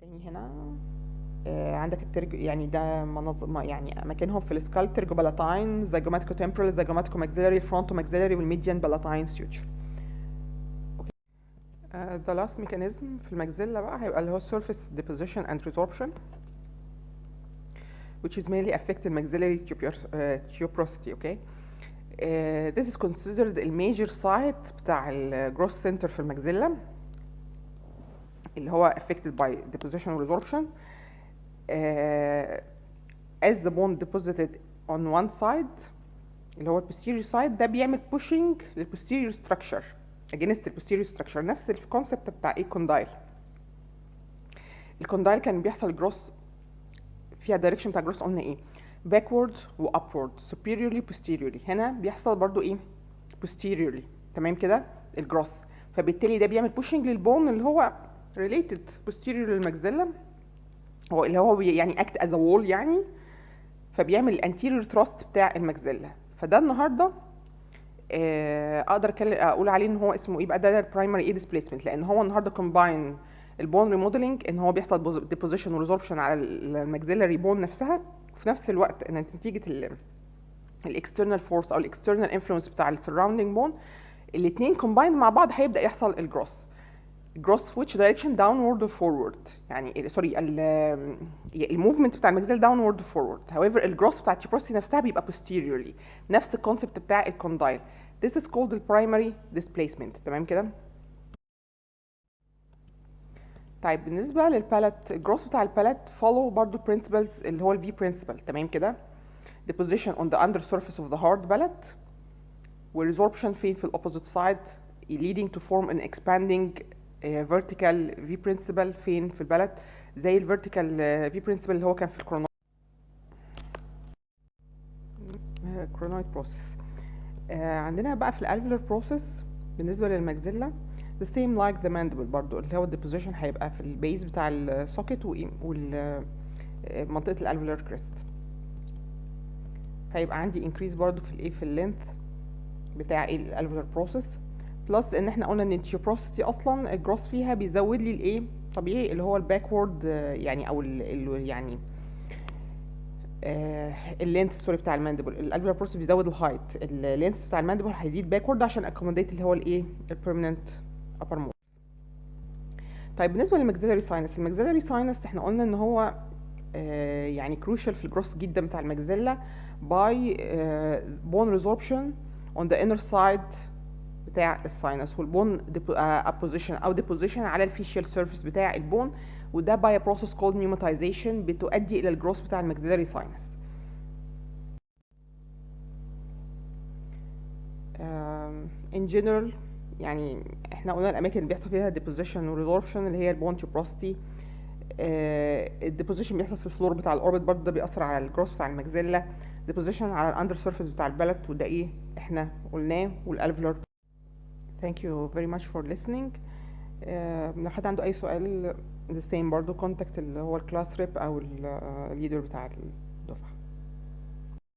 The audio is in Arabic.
تاني هنا عندك يعني ده يعني اماكنهم في السكال: ترجوبالاتاين، زيجوماتيكو تمبرال، زيجوماتيكو ماكسيلاري، فرونتو ماكسيلاري، والميديان بالاتاين سيوتشر. اوكي. the last mechanism في الماكسيلا بقى هيبقى اللي هو surface deposition and resorption, which is mainly affect the maxillary tuberosity. Okay. This is considered a major site بتاع ال growth center في الماكسيلا اللي هو affected by deposition and resorption. As the bone deposited on one side اللي هو البوستيريور سايد ده بيعمل pushing للبوستيريور structure against البوستيريور structure، نفس الكونسبت بتاع ايه كوندايل. الكوندايل كان بيحصل جروس فيها دايركشن بتاع جروس، قلنا ايه؟ backward و upward، superiorly posteriorly. هنا بيحصل برضو ايه؟ posteriorly. تمام كده الجروس، فبالتالي ده بيعمل pushing للبون اللي هو related posterior للماكسيلا، هو اللي هو يعني act as a wall يعني، فبيعمل الانتيريور ثراست بتاع الماكسيلا. فده النهارده اقدر اقول عليه ان هو اسمه ايه بقى، ده البرايمري ايه ديسبيسمنت، لان هو النهارده كومباين البون ريموديلنج، ان هو بيحصل ديبوزيشن وريزوربشن على الماكسيلاري بون نفسها، وفي نفس الوقت ان نتيجه الاكسترنال فورس او الاكسترنال انفلونس بتاع السراوندينج بون، الاثنين كومباين مع بعض هيبدا يحصل الجروس. جروس في which direction downward or forward، يعني سوري الموفمنت بتاع الماكسيل downward or forward. however الجروس بتاع التيبروسي نفسها بيبقى posteriorly، نفس الكونسبت بتاع الكوندايل. this is called the primary displacement. تمام كده. طيب بالنسبه للبالت، الجروس بتاع البالت follow برضو principles اللي هو الفي principle. تمام كده. deposition on the under surface of the hard palate، والresorption فين في opposite side leading to form an expanding vertical V principle فين في البلد، زي الفيرتيكال V principle اللي هو كان في الكرونويد بروسيس. عندنا بقى في الالفيولار بروسيس بالنسبه للماكسيلا the same like the mandible برضو، اللي هو الديبوزيشن هيبقى في البيز بتاع السوكت ومنطقه الالفيولار كريست. هيبقى عندي increase برضو في الايه في اللينث بتاع الالفيولار بروسيس، بلس ان احنا قلنا ان التيوبروسيتي اصلا الجروس فيها بيزود لي الايه طبيعي اللي هو الباكورد يعني او يعني اللينث سوري بتاع المانديبل. الالفيولار بروسيس بيزود الهايت، اللينث بتاع المانديبل هيزيد باكورد عشان اكوموديت اللي هو الايه البيرمننت ابر مول. طيب بالنسبه للماكسيلاري ساينس، الماكسيلاري ساينس احنا قلنا ان هو يعني كروشال في الجروس جدا بتاع الماكسيلا باي بون ريزوربشن اون ذا انر سايد بتاع الساينس، والبون ابوزيشن او ديبوزيشن على الفيشيال سيرفيس بتاع البون، وده باي بروسيس كولد نيوماتيزيشن بتؤدي الى الجروس بتاع الماكسيلاري ساينس. ان جنرال يعني احنا قلنا الاماكن اللي بيحصل فيها ديبوزيشن وريزوربشن اللي هي البون تيوبروستي. الديبوزيشن بيحصل في الفلور بتاع الاوربت برضه، ده بيأثر على الجروس بتاع الماكسيلا. ديبوزيشن على الاندر سيرفيس بتاع البلت، وده ايه احنا قلناه، والالفيولار. Thank you very much for listening. لو حد عنده اي سؤال the same برضو contact اللي هو الكلاس ريب او الليدر بتاع